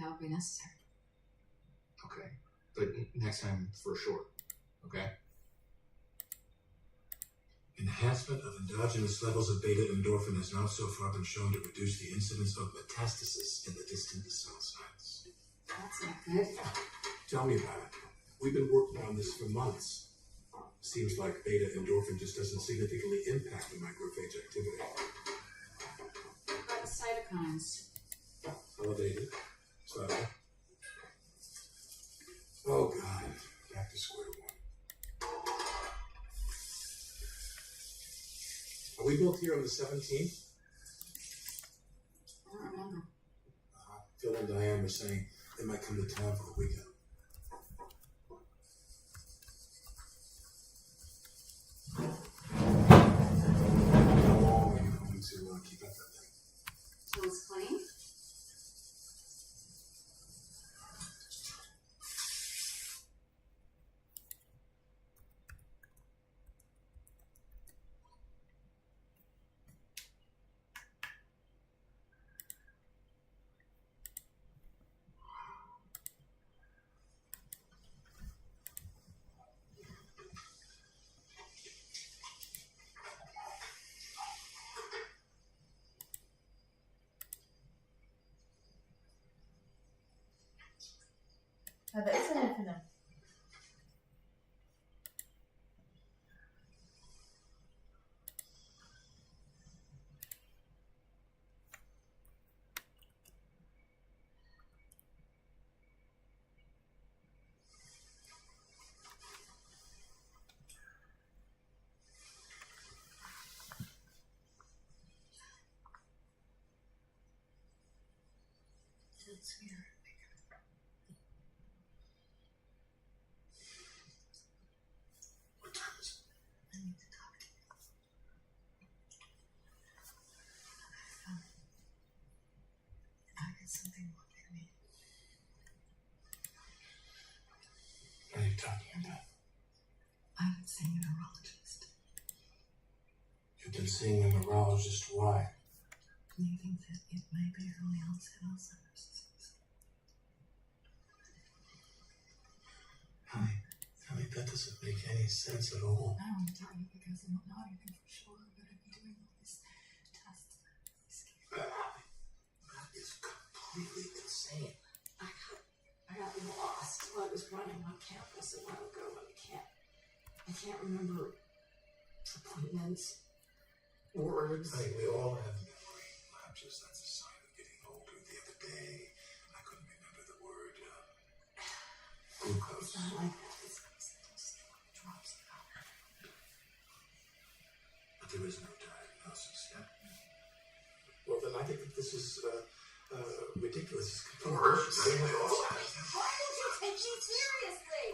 that would be necessary. Okay, but next time for sure. Okay. Enhancement of endogenous levels of beta endorphin has now so far been shown to reduce the incidence of metastasis in the distant cell sites. That's not good. Tell me about it. We've been working on this for months. Seems like beta endorphin just doesn't significantly impact the macrophage activity. What about the cytokines? Elevated. Subtle. Oh God, back to square one. Are we both here on the 17th? I don't remember. Phil and Diane were saying they might come to town for the weekend. How long are you going to keep up that thing? So it's clean? هذا اسمه الفيلم. It's weird. What time is it? I need to talk to you. I got something wrong with me. What are you talking about? I've been seeing a neurologist. You've been seeing a neurologist. Why? Do you think that it may be early onset Alzheimer's disease? Honey, that doesn't make any sense at all. I don't want to tell you because I don't know anything for sure, but I've been doing all these tests and I'm really scared. That is completely insane. I got lost while I was running on campus a while ago, and I can't remember appointments, words. Honey, we all have memory lapses. That's a sign of getting older. The other day, I couldn't remember the word glucose. It's not like that. It's drops out. But there is no diagnosis yet. Well, then I think that this is ridiculous. It's complete bullshit. Why don't you take me seriously?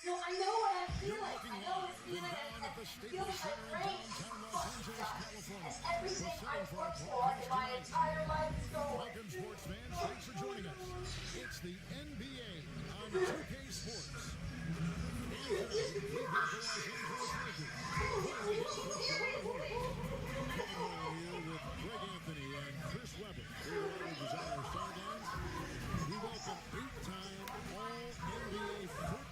No, I know what I'm feeling. I know this feeling. I feel like my brain is fucked up. And everything I've worked for in my entire life is going. Welcome, sports fans. Thanks for joining us. It's the NBA on 2K Sports. We've got the Los Angeles Lakers. With Greg Anthony and Chris Webber, who are Desire Stargames. We welcome 8-time All-NBA football.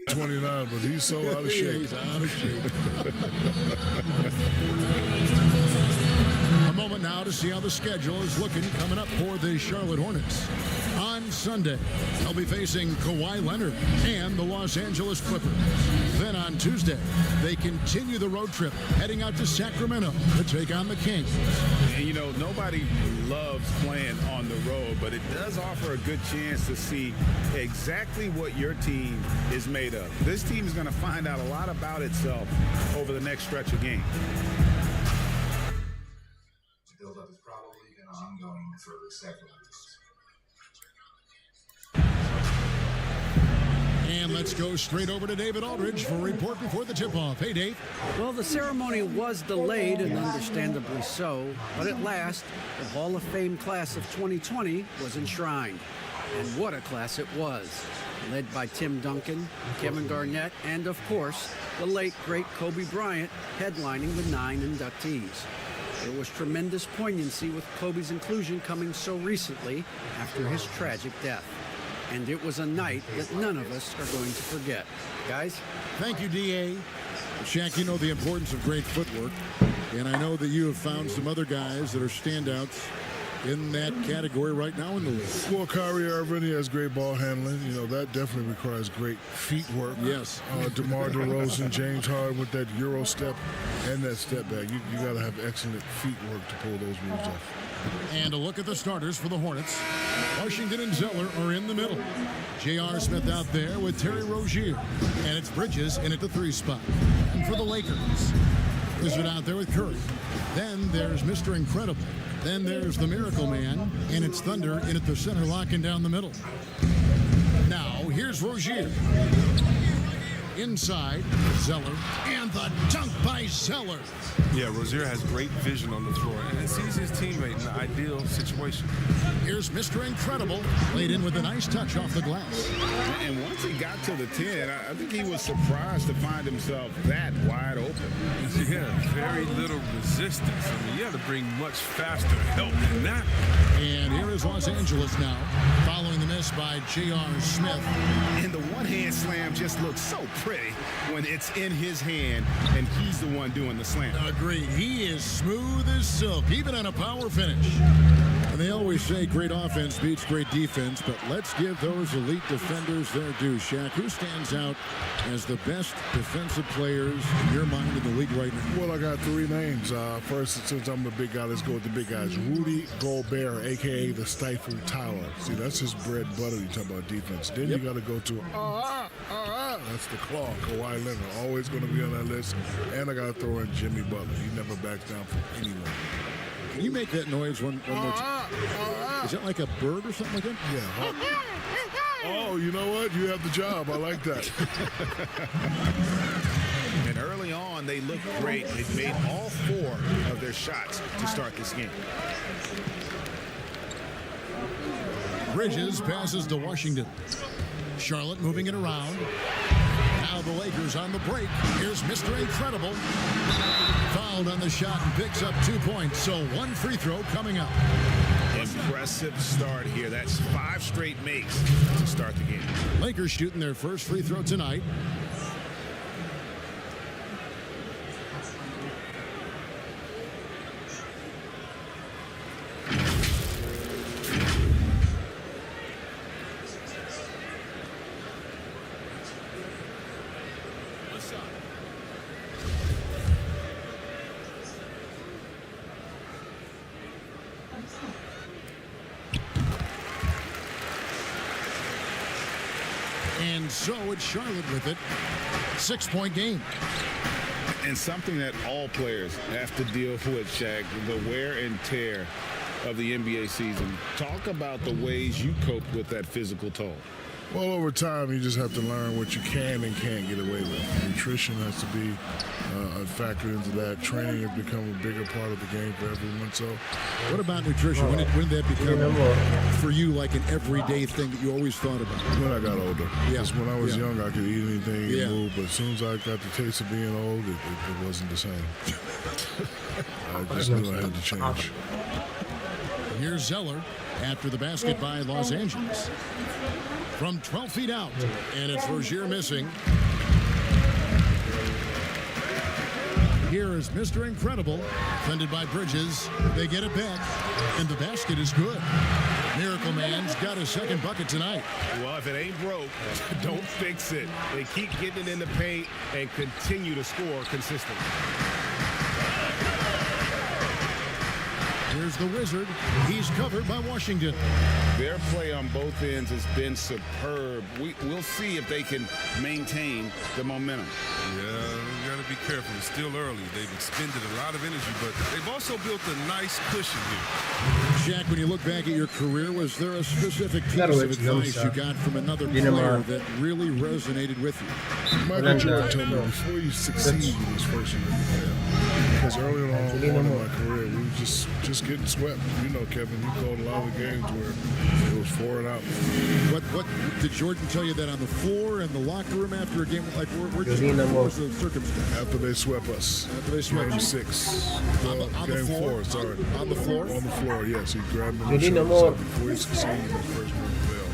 $29, but he's so out of shape. He's out of shape. A moment now to see how the schedule is looking coming up for the Charlotte Hornets. On Sunday, they'll be facing Kawhi Leonard and the Los Angeles Clippers. Then on Tuesday, they continue the road trip, heading out to Sacramento to take on the Kings. And you know, nobody loves playing on the road, but it does offer a good chance to see exactly what your team is made of. This team is going to find out a lot about itself over the next stretch of games. The build-up has probably been ongoing for several weeks. And let's go straight over to David Aldridge for a report before the tip-off. Hey, Dave. Well, the ceremony was delayed, and understandably so, but at last, the Hall of Fame class of 2020 was enshrined. And what a class it was, led by Tim Duncan, Kevin Garnett, and of course, the late, great Kobe Bryant, headlining the 9 inductees. There was tremendous poignancy with Kobe's inclusion coming so recently after his tragic death. And it was a night that none of us are going to forget. Guys? Thank you, D.A. Shaq, you know the importance of great footwork, and I know that you have found some other guys that are standouts in that category right now in the league. Well, Kyrie Irving, he has great ball handling. You know, that definitely requires great feet work. Yes. DeMar DeRozan, James Harden with that Euro step and that step back. You got to have excellent feet work to pull those moves off. And a look at the starters for the Hornets. Washington and Zeller are in the middle. J.R. Smith out there with Terry Rozier. And it's Bridges in at the 3 spot. And for the Lakers, Wizard out there with Curry. Then there's Mr. Incredible. Then there's the Miracle Man, and it's Thunder in at the center, locking down the middle. Now, here's Rozier. Inside, Zeller, and the dunk by Zeller. Yeah, Rozier has great vision on the floor, and it sees his teammate in the ideal situation. Here's Mr. Incredible, laid in with a nice touch off the glass. And once he got to the 10, I think he was surprised to find himself that wide open. Yeah, very little resistance. I mean, you have to bring much faster help than that. And here is Los Angeles now, following the miss by J.R. Smith. And the one-hand slam just looks so pretty when it's in his hand and he's the one doing the slam. Agreed. He is smooth as silk, even on a power finish. And they always say great offense beats great defense, but let's give those elite defenders their due. Shaq, who stands out as the best defensive players in your mind in the league right now? Well, I got 3 names. First, since I'm a big guy, let's go with the big guys. Rudy Gobert, a.k.a. the Stifle Tower. See, that's his bread and butter. You talk about defense. Then you got to go to, that's the claw, Kawhi Leonard. Always going to be on that list. And I got to throw in Jimmy Butler. He never backs down from anyone. Can you make that noise one more time? Is that like a bird or something like that? Yeah. Oh, you know what? You have the job. I like that. And early on, they looked great. They've made all 4 of their shots to start this game. Bridges passes to Washington. Charlotte moving it around. Now the Lakers on the break. Here's Mr. Incredible. Fouled on the shot and picks up 2 points. So 1 free throw coming up. Impressive start here. That's 5 straight makes to start the game. Lakers shooting their first free throw tonight. And so it's Charlotte with it. 6-point game. And something that all players have to deal with, Shaq, the wear and tear of the NBA season. Talk about the ways you cope with that physical toll. Well, over time, you just have to learn what you can and can't get away with. Nutrition has to be a factor into that. Training has become a bigger part of the game for everyone. So, what about nutrition? When did that become for you like an everyday thing that you always thought about? When I got older. Because when I was young, I could eat anything and move. But as soon as I got the taste of being old, it wasn't the same. I just knew I had to change. Here's Zeller after the basket by Los Angeles. From 12 feet out, and it's Rozier missing. Here is Mr. Incredible, defended by Bridges. They get it back, and the basket is good. Miracle Man's got his second bucket tonight. Well, if it ain't broke, don't fix it. They keep getting it in the paint and continue to score consistently. Here's the Wizard. He's covered by Washington. Their play on both ends has been superb. We'll see if they can maintain the momentum. Yeah, we got to be careful. It's still early. They've expended a lot of energy, but they've also built a nice cushion here. Jack, when you look back at your career, was there a specific piece of advice you got from another player that really resonated with you? Michael Jordan told me before you succeed in this first year, because early on in my career, we were just getting swept. You know, Kevin, you called a lot of the games where it was 4 and out. What did Jordan tell you that on the floor and the locker room after a game? Like, what was the circumstance? After they swept us. After they swept Game you. 6. On the Game floor? 4, sorry. On the floor? On the floor, yes. He grabbed me and said, before you succeed in this first move, fail.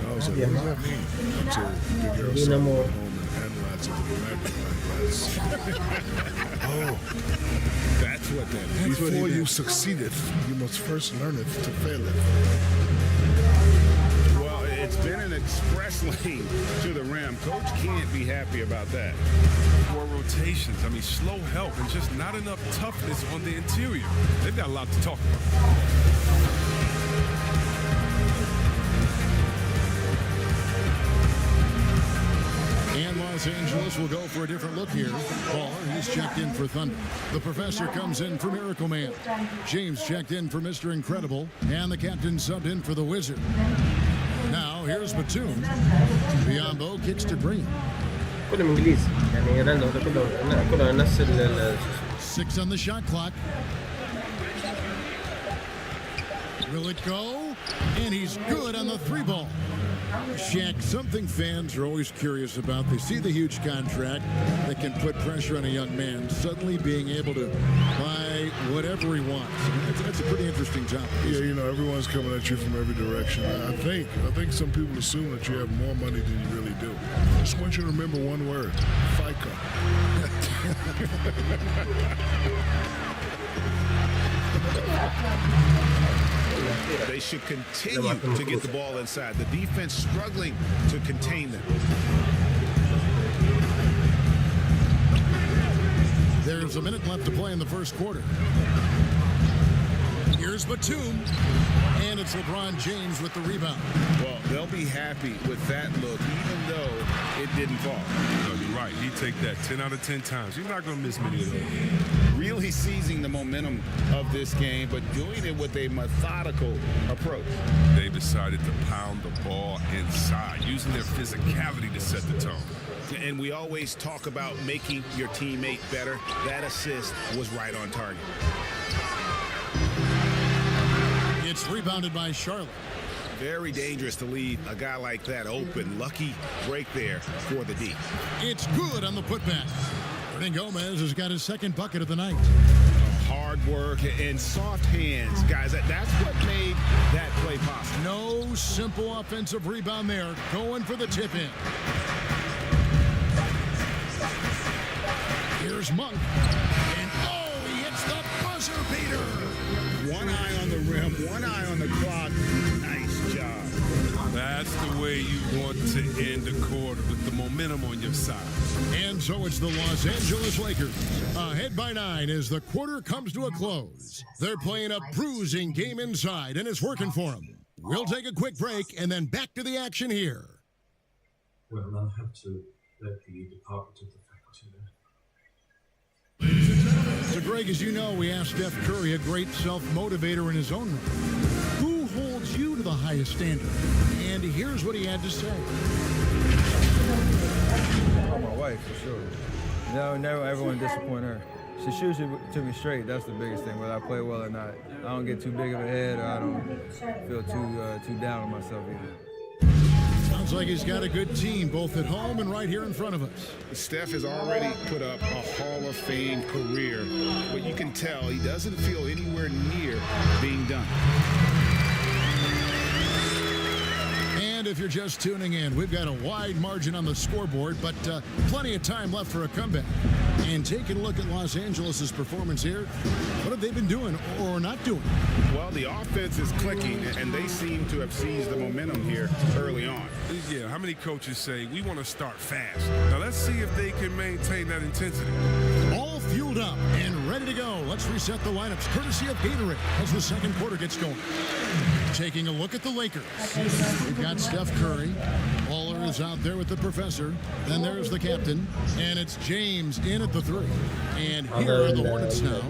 And I was like, what does that mean? Until Big Girl saw me at home and analyzed it with a magnifying glass. Oh, that's what that is. Before you succeeded, you must first learn it to fail it. Well, it's been an express lane to the rim. Coach can't be happy about that. 4 rotations. I mean, slow help and just not enough toughness on the interior. They've got a lot to talk about. And Los Angeles will go for a different look here. Ball, he's checked in for Thunder. The professor comes in for Miracle Man. James checked in for Mr. Incredible. And the captain subbed in for the Wizard. Now, here's Batum. Biombo kicks to Green. كلهم انجليزي يعني رندا كلها نفس 6 on the shot clock. Will it go? And he's good on the 3 ball. Shaq, something fans are always curious about. They see the huge contract that can put pressure on a young man, suddenly being able to buy whatever he wants. That's a pretty interesting topic. Yeah, you know, everyone's coming at you from every direction. I think some people assume that you have more money than you really do. I just want you to remember one word: FICA. They should continue to get the ball inside. The defense struggling to contain them. There's a minute left to play in the first quarter. Here's Batum, and it's LeBron James with the rebound. Well, they'll be happy with that look, even though it didn't fall. No, you're right. He'd take that 10 out of 10 times. He's not going to miss many of those. Really seizing the momentum of this game, but doing it with a methodical approach. They decided to pound the ball inside, using their physicality to set the tone. And we always talk about making your teammate better. That assist was right on target. It's rebounded by Charlotte. Very dangerous to leave a guy like that open. Lucky break there for the D. It's good on the putback. Ernie Gomez has got his second bucket of the night. Hard work and soft hands, guys. That's what made that play possible. No simple offensive rebound there. Going for the tip in. Here's Monk. And he hits the buzzer beater. One eye on the rim, one eye on the clock. Nice job. That's the way you want to end the quarter, with the momentum on your side. And so it's the Los Angeles Lakers, ahead by 9 as the quarter comes to a close. They're playing a bruising game inside, and it's working for them. We'll take a quick break and then back to the action here. Well, I'll have to let the department of the faculty know. So, Greg, as you know, we asked Steph Curry, a great self-motivator in his own right, who holds you to the highest standard? And here's what he had to say. Oh, my wife, for sure. No, never ever want to disappoint her. She shoots it to me straight. That's the biggest thing, whether I play well or not. I don't get too big of a head, or I don't feel too down on myself either. Sounds like he's got a good team, both at home and right here in front of us. Steph has already put up a Hall of Fame career, but you can tell he doesn't feel anywhere near being done. And if you're just tuning in, we've got a wide margin on the scoreboard, but plenty of time left for a comeback. And taking a look at Los Angeles' performance here, what have they been doing or not doing? Well, the offense is clicking, and they seem to have seized the momentum here early on. Yeah, how many coaches say, we want to start fast? Now, let's see if they can maintain that intensity. All fueled up and ready to go. Let's reset the lineups, courtesy of Gatorade, as the second quarter gets going. Taking a look at the Lakers. We've got Steph Curry. Waller is out there with the professor. Then there's the captain. And it's James in at the 3. And here are the Hornets now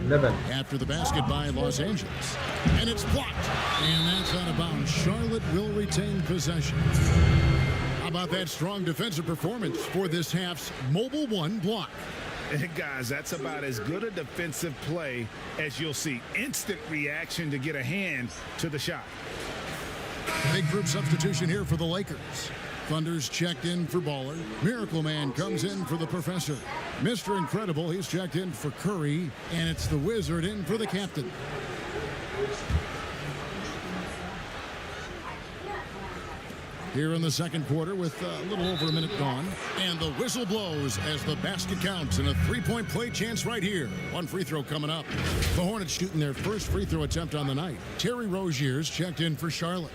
after the basket by Los Angeles. And it's blocked. And that's out of bounds. Charlotte will retain possession. How about that strong defensive performance for this half's Mobile 1 block? And guys, that's about as good a defensive play as you'll see. Instant reaction to get a hand to the shot. Big group substitution here for the Lakers. Thunder's checked in for Baller. Miracle Man comes in for the Professor. Mr. Incredible, he's checked in for Curry. And it's the Wizard in for the captain. Here in the second quarter with a little over a minute gone. And the whistle blows as the basket counts and a three-point play chance right here. One free throw coming up. The Hornets shooting their first free throw attempt on the night. Terry Rozier's checked in for Charlotte.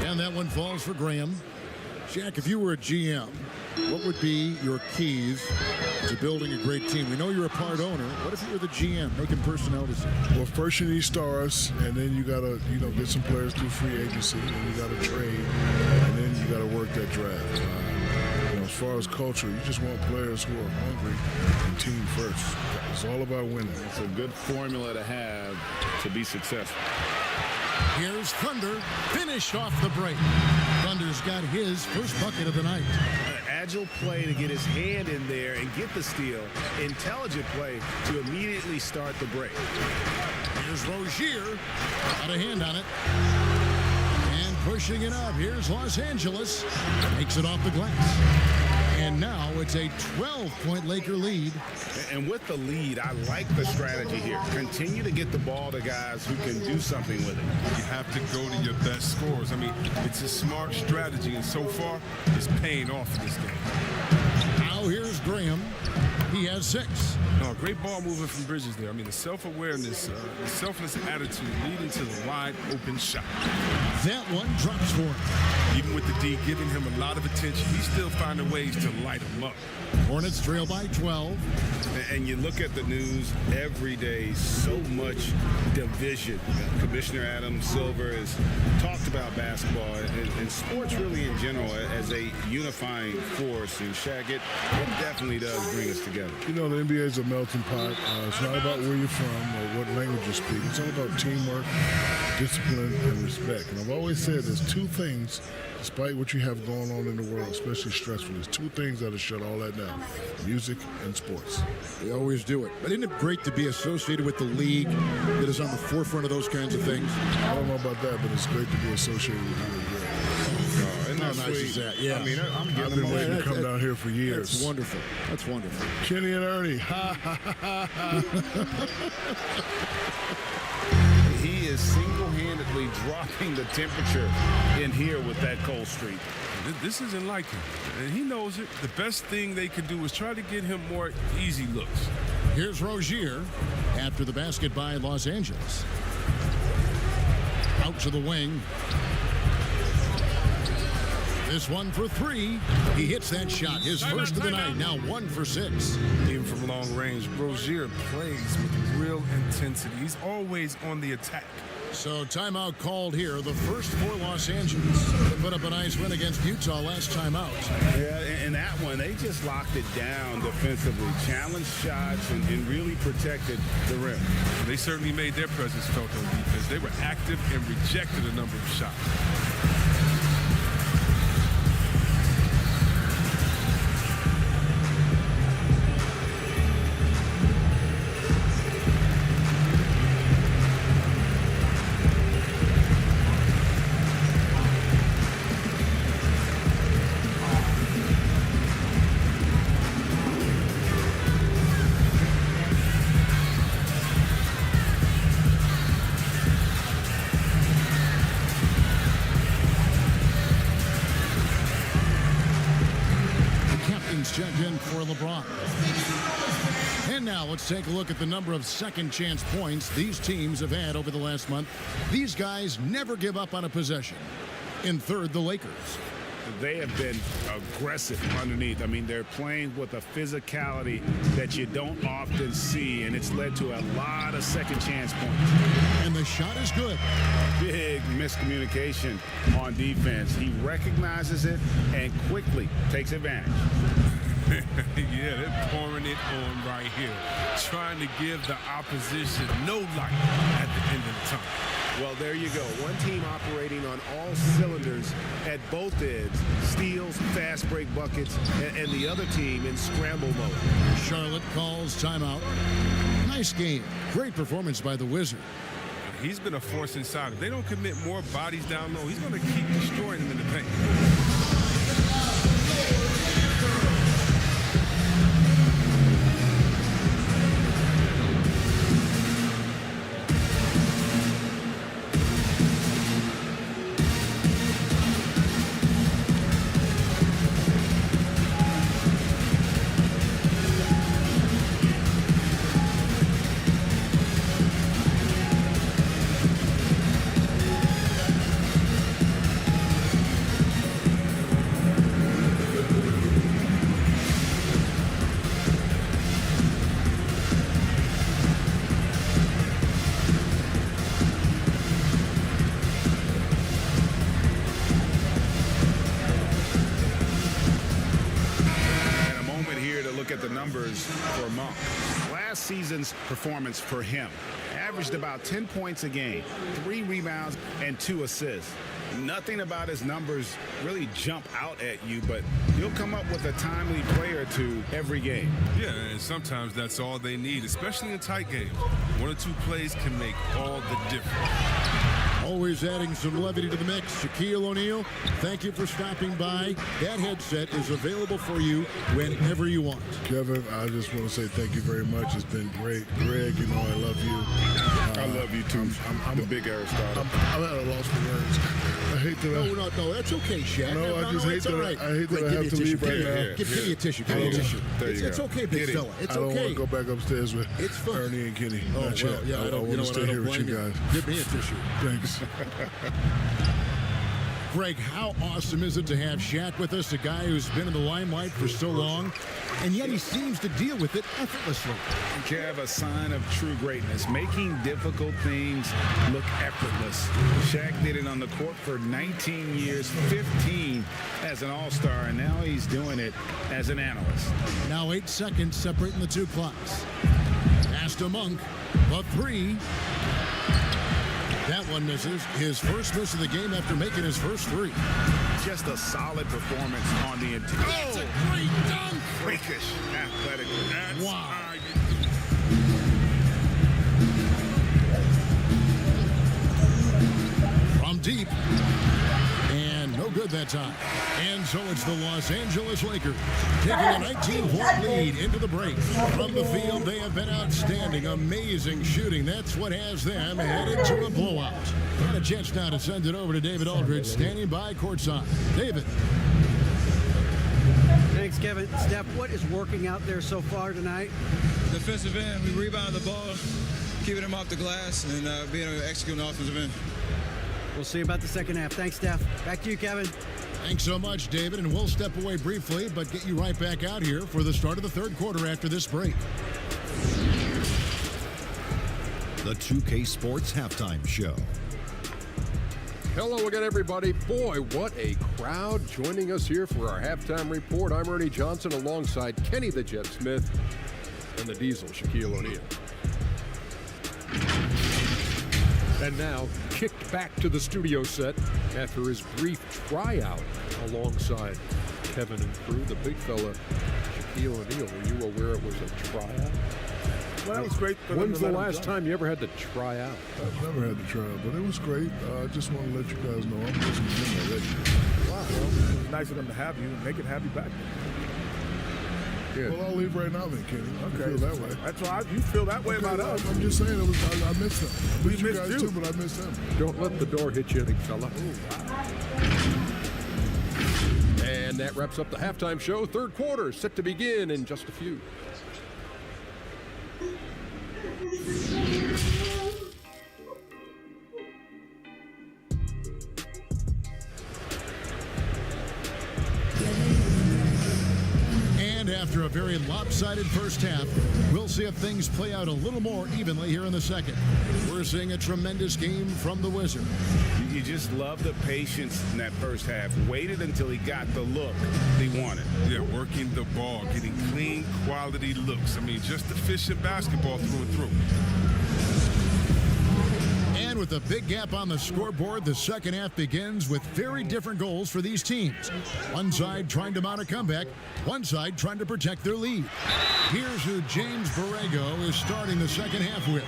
And that one falls for Graham. Jack, if you were a GM, what would be your keys to building a great team? We know you're a part owner. What if you were the GM making personnel decisions? Well, first you need stars, and then you gotta, get some players through free agency, and you gotta trade, and then you gotta work that draft. As far as culture, you just want players who are hungry and team first. It's all about winning. It's a good formula to have to be successful. Here's Thunder, finished off the break. Thunder's got his first bucket of the night. Agile play to get his hand in there and get the steal. Intelligent play to immediately start the break. Here's Rozier, got a hand on it. And pushing it up, here's Los Angeles. Makes it off the glass. And now it's a 12-point Laker lead. And with the lead, I like the strategy here. Continue to get the ball to guys who can do something with it. You have to go to your best scorers. I mean, it's a smart strategy, and so far, it's paying off in this game. Now here's Graham. He has 6. No, great ball movement from Bridges there. I mean, the self-awareness, the selfless attitude leading to the wide-open shot. That one drops for him. Even with the D giving him a lot of attention, he's still finding ways to light him up. Hornets trail by 12. And you look at the news every day, so much division. Commissioner Adam Silver has talked about basketball and sports really in general as a unifying force. And Shaq, it definitely does bring us together. The NBA is a melting pot. It's not about where you're from or what language you speak. It's all about teamwork, discipline, and respect. And I've always said there's 2 things, despite what you have going on in the world, especially stressful, there's 2 things that'll shut all that down: music and sports. They always do it. But isn't it great to be associated with the league that is on the forefront of those kinds of things? I don't know about that, but it's great to be associated with the league. How nice is that? Yeah. I mean, I've been waiting to come down here for years. That's wonderful. That's wonderful. Kenny and Ernie. Ha, ha, ha, ha. He is single-handedly dropping the temperature in here with that cold streak. This isn't like him, and he knows it. The best thing they could do is try to get him more easy looks. Here's Rozier after the basket by Los Angeles. Out to the wing. This one for 3. He hits that shot. His first of the night. Now 1 for 6. Even from long range, Rozier plays with real intensity. He's always on the attack. So timeout called here. The first for Los Angeles. They put up a nice win against Utah last time out. Yeah, and that one, they just locked it down defensively. Challenged shots and really protected the rim. They certainly made their presence felt on defense. They were active and rejected a number of shots. Checked in for LeBron. And now let's take a look at the number of second chance points these teams have had over the last month. These guys never give up on a possession. In third, the Lakers. They have been aggressive underneath. I mean, they're playing with a physicality that you don't often see, and it's led to a lot of second chance points. And the shot is good. Big miscommunication on defense. He recognizes it and quickly takes advantage. Yeah, they're pouring it on right here, trying to give the opposition no light at the end of the tunnel. Well, there you go. One team operating on all cylinders at both ends. Steals, fast break buckets, and the other team in scramble mode. Charlotte calls timeout. Nice game. Great performance by the Wizard. He's been a force inside. If they don't commit more bodies down low, he's going to keep destroying them in the paint. For Monk. Last season's performance for him averaged about 10 points a game, 3 rebounds, and 2 assists. Nothing about his numbers really jump out at you, but he'll come up with a timely play or two every game. Yeah, and sometimes that's all they need, especially in tight games. 1 or 2 plays can make all the difference. Always adding some levity to the mix. Shaquille O'Neal, thank you for stopping by. That headset is available for you whenever you want. Kevin, I just want to say thank you very much. It's been great. Greg, you know I love you. I love you too. I'm the big Aristotle. I'm at a loss for words. I hate that. No, that's okay, Shaq. No, I just hate that. Right. I hate that I have to leave right now. Give me a tissue. Give me a tissue. It's okay, big fella. It's I don't okay. want to go back upstairs with It's fun. Ernie and Kenny. Oh, Not well, yet. yeah, I want to stay here with you guys. Give me a tissue. Thanks. Greg, how awesome is it to have Shaq with us, a guy who's been in the limelight for so long, and yet he seems to deal with it effortlessly. Kev, a sign of true greatness, making difficult things look effortless. Shaq did it on the court for 19 years, 15 as an all-star, and now he's doing it as an analyst. Now 8 seconds separating the 2 clocks. Pass to Monk, the 3. That one misses. His first miss of the game after making his first 3. Just a solid performance on the interior. That's a great dunk! Freakish, athletic. That's wow. From deep. And no good that time. And so it's the Los Angeles Lakers taking a 19-point lead into the break. From the field, they have been outstanding. Amazing shooting. That's what has them headed to a blowout. And a chance now to send it over to David Aldridge, standing by courtside. David. Thanks, Kevin. Steph, what is working out there so far tonight? Defensive end, we rebound the ball, keeping them off the glass, and being able to execute on the offensive end. We'll see about the second half. Thanks, Steph. Back to you, Kevin. Thanks so much, David, and we'll step away briefly, but get you right back out here for the start of the third quarter after this break. The 2K Sports Halftime Show. Hello again, everybody. Boy, what a crowd joining us here for our halftime report. I'm Ernie Johnson alongside Kenny the Jet Smith and the Diesel, Shaquille O'Neal. And now, kicked back to the studio set after his brief tryout alongside Kevin and crew. The big fella, Shaquille O'Neal, were you aware it was a tryout? Well, that was great. When's the last time you ever had to try out? I've never had to try out, but it was great. I just want to let you guys know I'm listening to him already. Wow, well, it was nice of them to have you and they can have you back. Yeah. Well, I'll leave right now then, Kenny. I feel that way. That's why you feel that way about us. I'm just saying, I missed them. I missed you guys you. too, but I missed them. Don't let the door hit you, big fella. And that wraps up the halftime show. Third quarter set to begin in just a few. after a very lopsided first half. We'll see if things play out a little more evenly here in the second. We're seeing a tremendous game from the Wizard. You just love the patience in that first half. Waited until he got the look he wanted. Yeah, working the ball, getting clean, quality looks. I mean, just efficient basketball through and through. And with a big gap on the scoreboard, the second half begins with very different goals for these teams. One side trying to mount a comeback, one side trying to protect their lead. Here's who James Borrego is starting the second half with.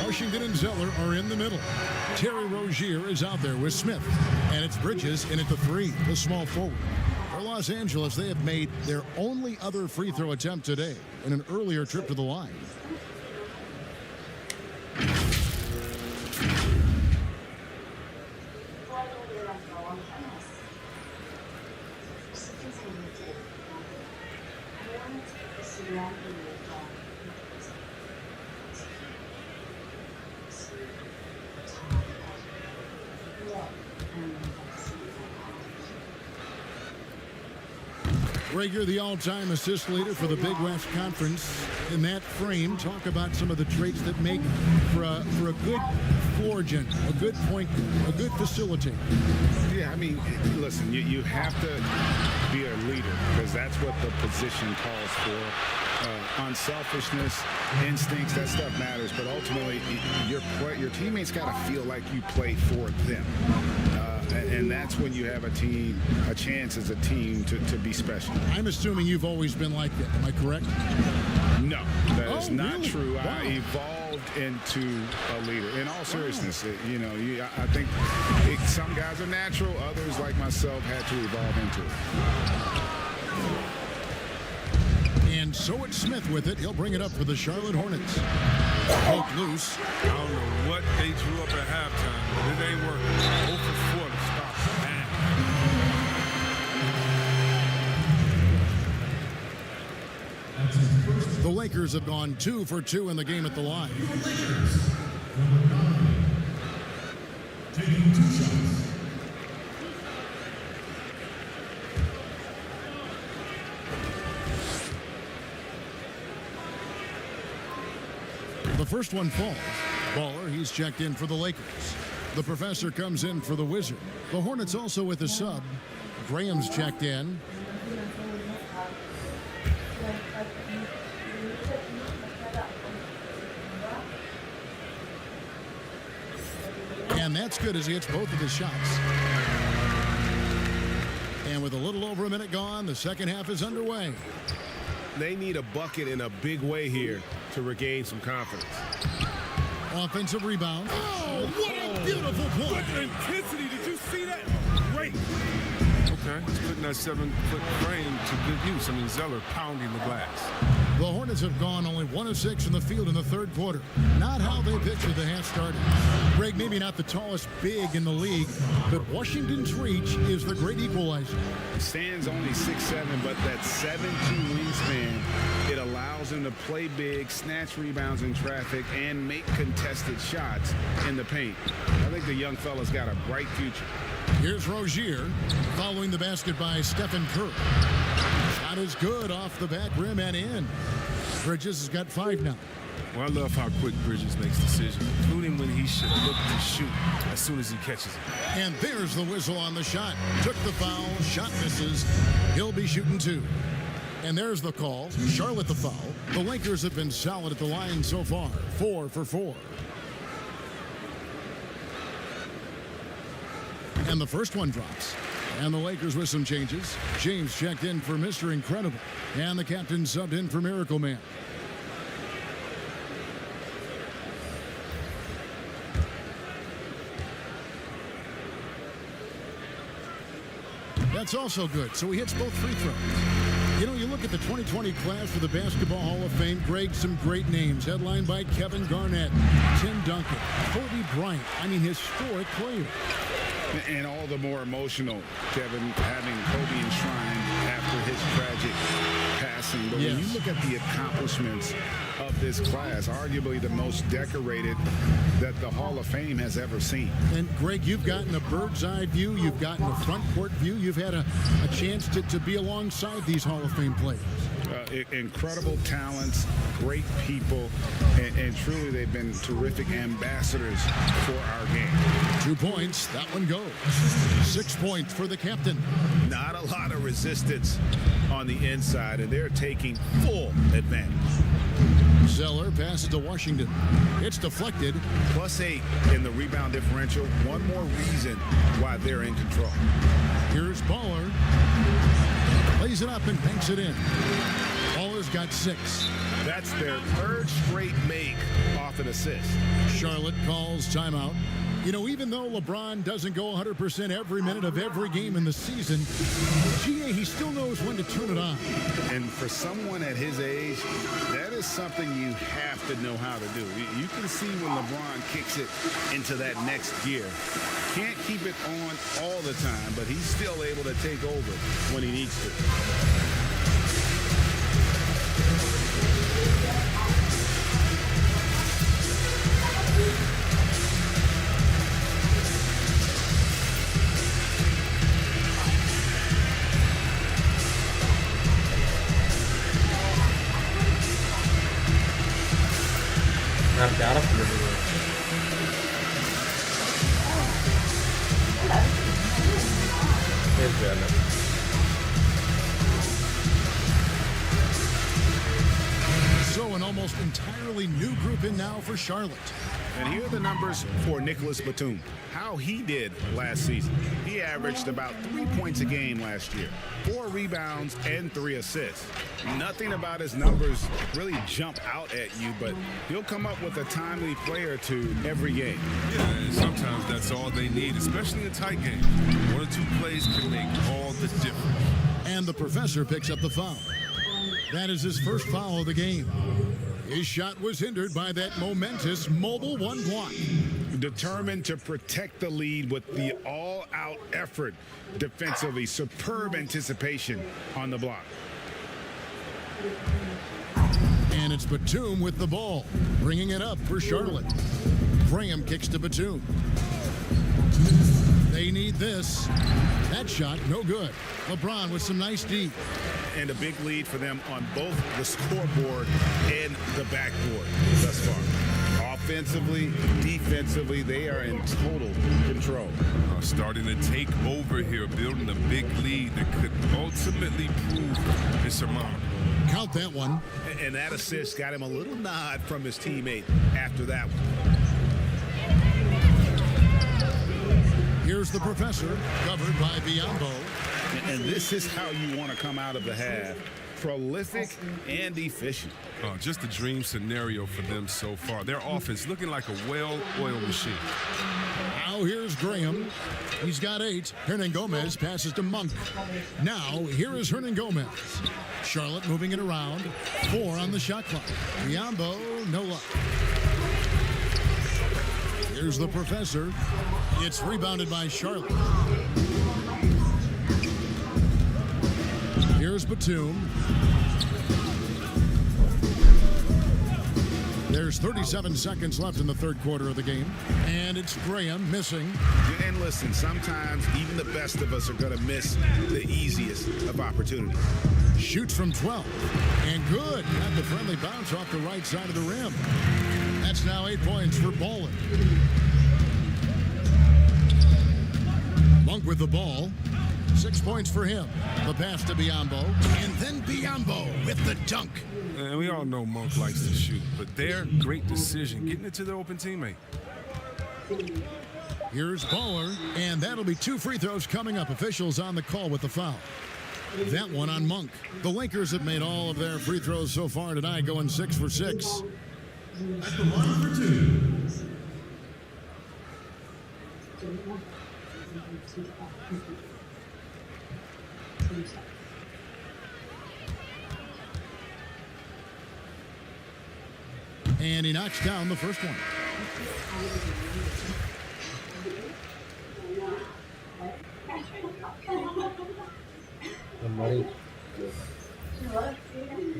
Washington and Zeller are in the middle. Terry Rozier is out there with Smith. And it's Bridges in at the 3, the small forward. For Los Angeles, they have made their only other free throw attempt today in an earlier trip to the line. Greg, you're the all-time assist leader for the Big West Conference. In that frame, talk about some of the traits that make for a good floor general, a good point guard, a good facilitator. Yeah, I mean, listen, you have to be a leader because that's what the position calls for. Unselfishness, instincts, that stuff matters. But ultimately, your teammates got to feel like you play for them. And that's when you have a chance as a team to be special. I'm assuming you've always been like that. Am I correct? No, that is not really? true. Wow. I evolved into a leader. In all seriousness, I think some guys are natural. Others, like myself, had to evolve into it. And so it's Smith with it. He'll bring it up for the Charlotte Hornets. Poked loose. I don't know what they drew up at halftime, but it ain't working. 0 for 4 to stop. The Lakers have gone 2 for 2 in the game at the line. Taking 2 shots. The first one falls. Baller, he's checked in for the Lakers. The professor comes in for the Wizard. The Hornets also with a sub. Graham's checked in. And that's good as he hits both of his shots. And with a little over a minute gone, the second half is underway. They need a bucket in a big way here to regain some confidence. Offensive rebound. Oh, what a beautiful play. What intensity. Did you see that? Great. Okay, he's putting that 7-foot frame to good use. I mean, Zeller pounding the glass. The Hornets have gone only 1 of 6 in the field in the third quarter. Not how they pictured the half started. Greg, maybe not the tallest big in the league, but Washington's reach is the great equalizer. Stands only 6'7", but that 7'2" wingspan, it allows him to play big, snatch rebounds in traffic, and make contested shots in the paint. I think the young fella's got a bright future. Here's Rozier, following the basket by Stephen Curry. Shot is good off the back rim and in. Bridges has got 5 now. Well, I love how quick Bridges makes decisions, including when he should look to shoot as soon as he catches it. And there's the whistle on the shot. Took the foul, shot misses. He'll be shooting 2. And there's the call. Charlotte the foul. The Lakers have been solid at the line so far. 4 for 4. And the first one drops. And the Lakers with some changes. James checked in for Mr. Incredible. And the captain subbed in for Miracle Man. That's also good. So he hits both free throws. You know, you look at the 2020 class for the Basketball Hall of Fame, Greg, some great names. Headlined by Kevin Garnett, Tim Duncan, Kobe Bryant. I mean, historic players. And all the more emotional, Kevin, having Kobe enshrined after his tragic passing. But when you look at the accomplishments of this class, arguably the most decorated that the Hall of Fame has ever seen. And Greg, you've gotten a bird's eye view. You've gotten a front court view. You've had a chance to be alongside these Hall of Fame players. Incredible talents, great people, and truly they've been terrific ambassadors for our game. 2 points, that one goes. 6 points for the captain. Not a lot of resistance on the inside, and they're taking full advantage. Zeller passes to Washington. It's deflected. +8 in the rebound differential. One more reason why they're in control. Here's Baller. Plays it up and banks it in. Baller's got 6. That's their 3rd straight make off an assist. Charlotte calls timeout. You know, even though LeBron doesn't go 100% every minute of every game in the season, GA, he still knows when to turn it on. And for someone at his age, that is something you have to know how to do. You can see when LeBron kicks it into that next gear. Can't keep it on all the time, but he's still able to take over when he needs to. بتعرف So an almost entirely new group in now for Charlotte. And here are the numbers for Nicholas Batum. How he did last season. He averaged about 3 points a game last year, 4 rebounds and 3 assists. Nothing about his numbers really jump out at you, but he'll come up with a timely play or two every game. Yeah, and sometimes that's all they need, especially in tight games. 1 or 2 plays can make all the difference. And the professor picks up the foul. That is his first foul of the game. His shot was hindered by that momentous mobile 1 block. Determined to protect the lead with the all-out effort defensively. Superb anticipation on the block. And it's Batum with the ball, bringing it up for Charlotte. Graham kicks to Batum. They need this. That shot, no good. LeBron with some nice D. And a big lead for them on both the scoreboard and the backboard thus far. Offensively, defensively, they are in total control. Starting to take over here, building a big lead that could ultimately prove insurmountable. Count that one. And that assist got him a little nod from his teammate after that one. Here's the professor, covered by Biombo. And this is how you want to come out of the half. Prolific and efficient. Just a dream scenario for them so far. Their offense looking like a well-oiled machine. Now here's Graham. He's got 8. Hernan Gomez passes to Monk. Now here is Hernan Gomez. Charlotte moving it around. 4 on the shot clock. Biombo, no luck. Here's the professor. It's rebounded by Charlotte. Here's Batum. There's 37 seconds left in the 3rd quarter of the game. And it's Graham missing. And listen, sometimes even the best of us are going to miss the easiest of opportunities. Shoots from 12. And good. Got the friendly bounce off the right side of the rim. That's now 8 points for Baller. Monk with the ball. 6 points for him. The pass to Biombo. And then Biombo with the dunk. And we all know Monk likes to shoot, but their great decision, getting it to the open teammate. Here's Baller, and that'll be 2 free throws coming up. Officials on the call with the foul. That one on Monk. The Lakers have made all of their free throws so far tonight, going 6 for 6. At the line for 2. And he knocks down the first one.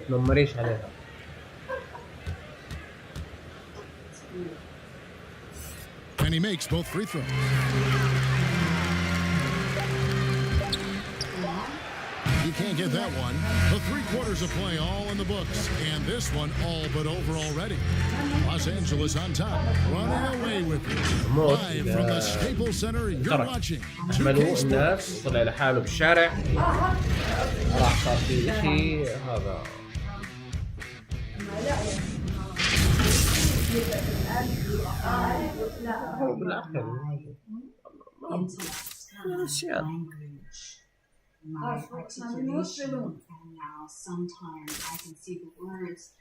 نمريش عليها. And he makes both free throws. He You can't get that one. The 3 quarters of play all in the books, and this one all but over already. Los Angeles on top, running away with it. Live from the Staples Center, you're watching 2K Sports. الناس طلع لحاله بالشارع راح صار في شيء هذا هو بالاخر My articulation, and now sometimes I can see the words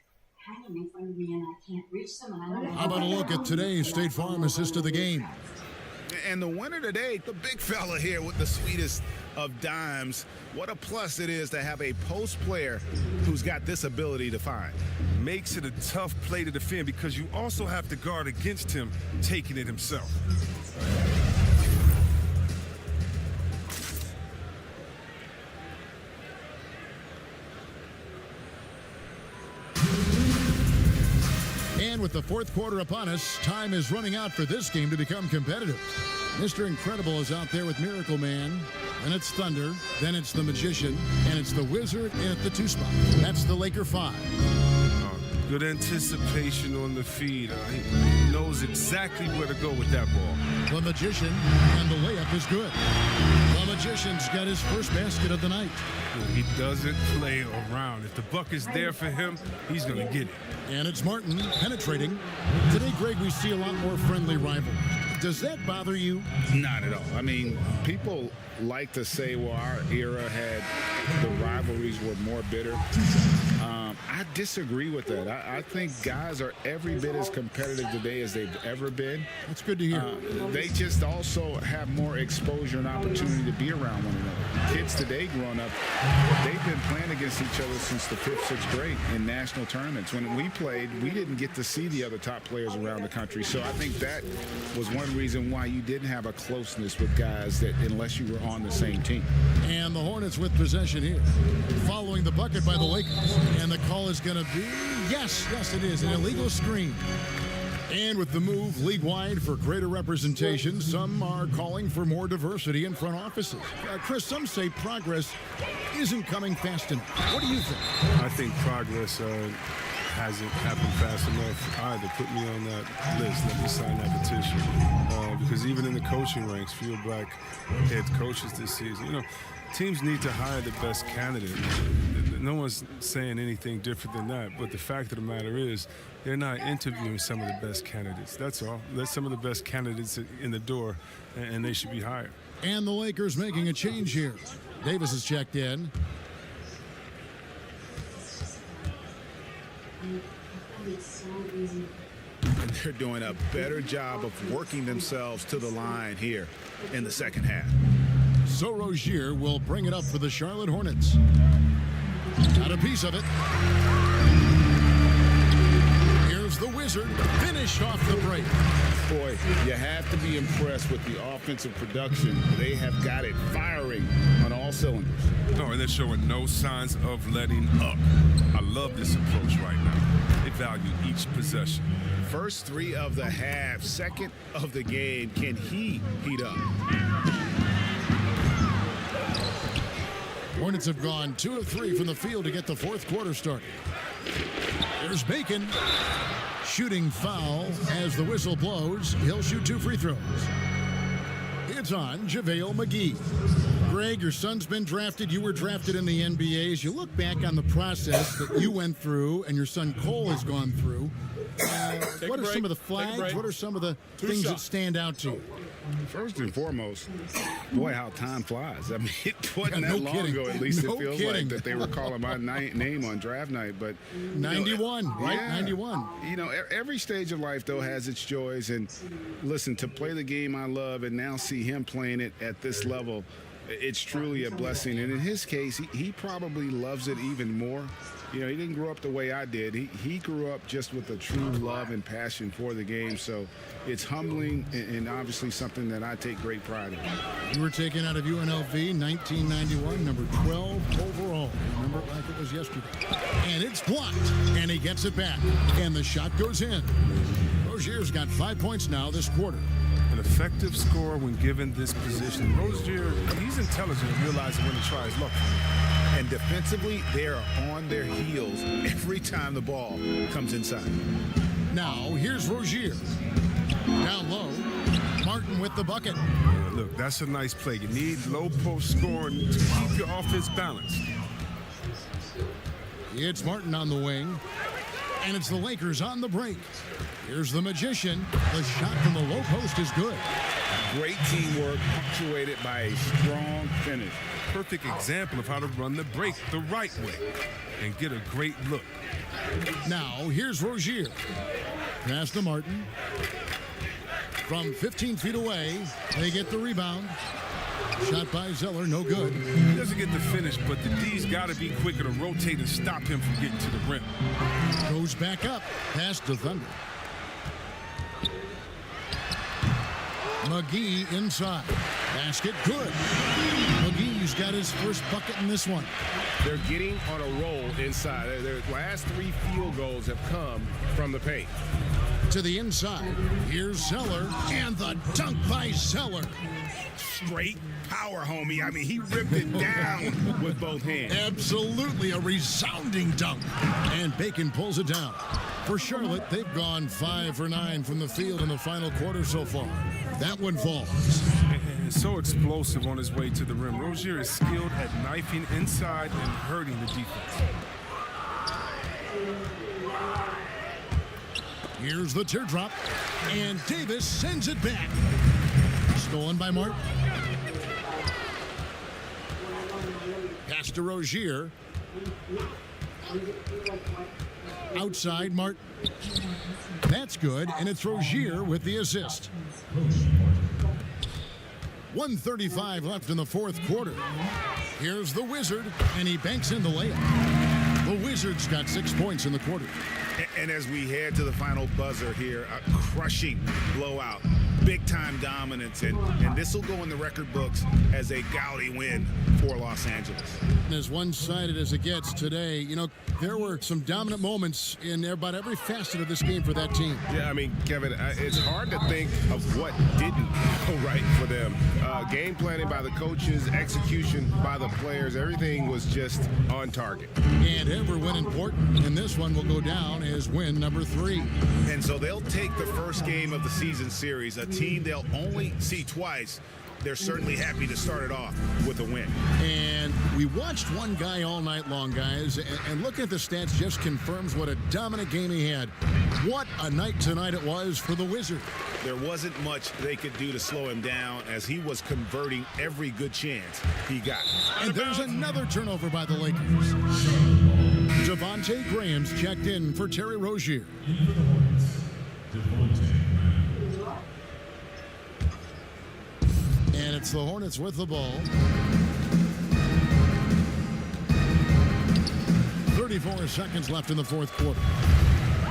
hanging in front of me and I can't reach them, and I don't know. How about a look at today's State Farm assist of the game? And the winner today, the big fella here with the sweetest of dimes. What a plus it is to have a post player who's got this ability to find. Makes it a tough play to defend because you also have to guard against him taking it himself. And with the 4th quarter upon us, time is running out for this game to become competitive. Mr. Incredible is out there with Miracle Man. Then it's Thunder. Then it's the Magician. And it's the Wizard in at the 2 spot. That's the Laker 5. Good anticipation on the feed. He knows exactly where to go with that ball. The Magician, and the layup is good. The Magician's got his first basket of the night. He doesn't play around. If the buck is there for him, he's going to get it. And it's Martin penetrating. Today, Greg, we see a lot more friendly rivalries. Does that bother you? Not at all. I mean, people like to say, well, our era had the rivalries were more bitter. I disagree with that. I think guys are every bit as competitive today as they've ever been. That's good to hear. They just also have more exposure and opportunity to be around one another. Kids today growing up, they've been playing against each other since the 5th, 6th grade in national tournaments. When we played, we didn't get to see the other top players around the country. So I think that was one reason why you didn't have a closeness with guys that unless you were on the same team. And the Hornets with possession here. Following the bucket by the Lakers. And the call is going to be, yes, it is, an illegal screen. And with the move league-wide for greater representation, some are calling for more diversity in front offices. Chris, some say progress isn't coming fast enough. What do you think? I think progress hasn't happened fast enough either. Put me on that list. Let me sign that petition. Because even in the coaching ranks, few black head coaches this season, teams need to hire the best candidate. No one's saying anything different than that. But the fact of the matter is, they're not interviewing some of the best candidates. That's all. Let some of the best candidates in the door, and they should be hired. And the Lakers making a change here. Davis is checked in. And they're doing a better job of working themselves to the line here in the second half. So Rozier will bring it up for the Charlotte Hornets. Got a piece of it. Here's the Wizard. Finish off the break. Boy, you have to be impressed with the offensive production. They have got it firing on all cylinders. No, and they're showing no signs of letting up. I love this approach right now. They value each possession. First 3 of the half, second of the game. Can he heat up? Hornets have gone 2 of 3 from the field to get the 4th quarter started. There's Bacon. Shooting foul as the whistle blows. He'll shoot 2 free throws. It's on JaVale McGee. Greg, your son's been drafted. You were drafted in the NBA. As you look back on the process that you went through and your son Cole has gone through, what are some of the flags? What are some of the things that stand out to you? First and foremost, boy, how time flies. I mean, it wasn't that long ago, at least it feels like, that they were calling my name on draft night. But 91, right? Yeah. 91. Every stage of life, though, has its joys. And listen, to play the game I love and now see him playing it at this level, it's truly a blessing. And in his case, he probably loves it even more. He didn't grow up the way I did. He grew up just with a true love and passion for the game. So it's humbling and obviously something that I take great pride in. You were taken out of UNLV 1991, number 12 overall. Remember it like it was yesterday. And it's blocked, and he gets it back. And the shot goes in. Rozier's got 5 points now this quarter. An effective scorer when given this position. Rozier, he's intelligent and realizing when to try his luck. And defensively, they are on their heels every time the ball comes inside. Now, here's Rozier. Down low, Martin with the bucket. Look, that's a nice play. You need low post scoring to keep your offense balanced. It's Martin on the wing, and it's the Lakers on the break. Here's the Magician. The shot from the low post is good. Great teamwork, punctuated by a strong finish. Perfect example of how to run the break the right way and get a great look. Now, here's Rozier. Pass to Martin. From 15 feet away, they get the rebound. Shot by Zeller, no good. He doesn't get the finish, but the D's got to be quicker to rotate and stop him from getting to the rim. Goes back up, pass to Thunder. McGee inside. Basket good. McGee's got his first bucket in this one. They're getting on a roll inside. Their last 3 field goals have come from the paint. To the inside. Here's Zeller, and the dunk by Zeller. Straight power, homie. I mean, he ripped it down with both hands. Absolutely a resounding dunk. And Bacon pulls it down. For Charlotte, they've gone 5 for 9 from the field in the final quarter so far. That one falls. And so explosive on his way to the rim. Rozier is skilled at knifing inside and hurting the defense. Here's the teardrop, and Davis sends it back. Stolen by Martin. Pass to Rozier. Outside, Martin. That's good, and it's Rozier with the assist. 1:35 left in the fourth quarter. Here's the Wizard, and he banks in the layup. The Wizards got 6 points in the quarter. And as we head to the final buzzer here, a crushing blowout, big-time dominance, and this will go in the record books as a gaudy win for Los Angeles. And as one-sided as it gets today, you know, there were some dominant moments in about every facet of this game for that team. Yeah, I mean, Kevin, it's hard to think of what didn't go right for them. Game planning by the coaches, execution by the players, everything was just on target. And every win important, and this one will go down as win number 3. And so they'll take the first game of the season series, a team they'll only see twice. They're certainly happy to start it off with a win. And we watched one guy all night long, guys, and looking at the stats just confirms what a dominant game he had. What a night tonight it was for the Wizards. There wasn't much they could do to slow him down as he was converting every good chance he got. And there's another turnover by the Lakers. Devontae Graham's checked in for Terry Rozier. And it's the Hornets with the ball. 34 seconds left in the fourth quarter.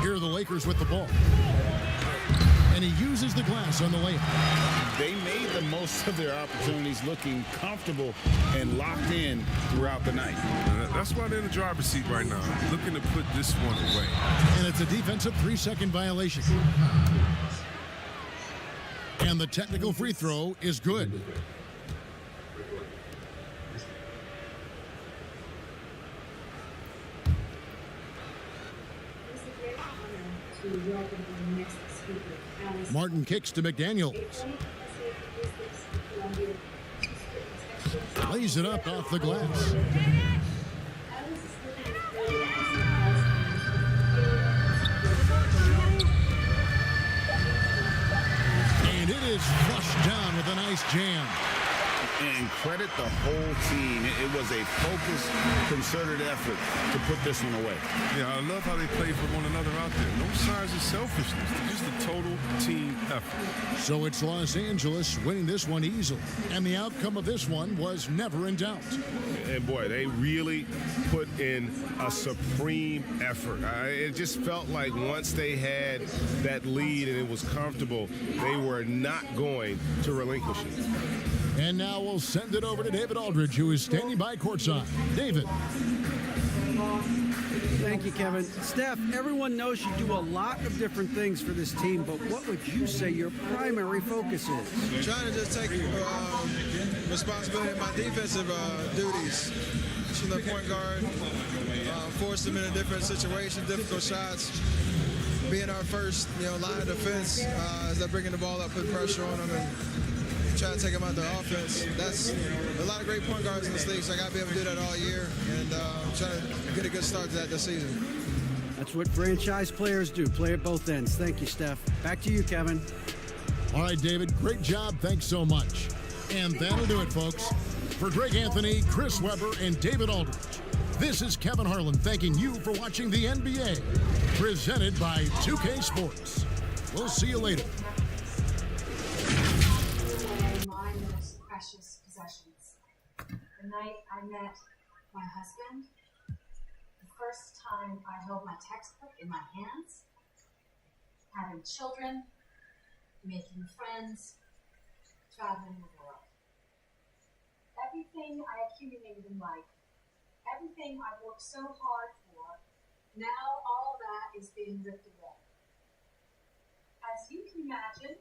Here are the Lakers with the ball. And he uses the glass on the layup. They made the most of their opportunities, looking comfortable and locked in throughout the night. That's why they're in the driver's seat right now, looking to put this one away. And it's a defensive 3-second violation. And the technical free throw is good. Martin kicks to McDaniels. Lays it up off the glass. And it is flushed down with a nice jam. And credit the whole team. It was a focused, concerted effort to put this one away. Yeah, I love how they play for one another out there. No signs of selfishness. Just a total team effort. So it's Los Angeles winning this one easily. And the outcome of this one was never in doubt. And boy, they really put in a supreme effort. It just felt like once they had that lead and it was comfortable, they were not going to relinquish it. And now we'll send it over to David Aldridge, who is standing by courtside. David. Thank you, Kevin. Steph, everyone knows you do a lot of different things for this team, but what would you say your primary focus is? Trying to just take responsibility of my defensive duties. She's the point guard, force them in a different situation, difficult shots. Being our first, line of defense as they're bringing the ball up, putting pressure on them, and trying to take them out the offense. That's a lot of great point guards in this league, so I got to be able to do that all year and try to get a good start to that this season. That's what franchise players do, play at both ends. Thank you, Steph. Back to you, Kevin. All right, David, great job. Thanks so much. And that'll do it, folks. For Greg Anthony, Chris Webber, and David Aldridge, this is Kevin Harlan thanking you for watching the NBA, presented by 2K Sports. We'll see you later. My most precious possessions. The night I met my husband, the first time I held my textbook in my hands, having children, making friends, traveling the world. Everything I accumulated in life, everything I worked so hard for, now all that is being ripped away. As you can imagine,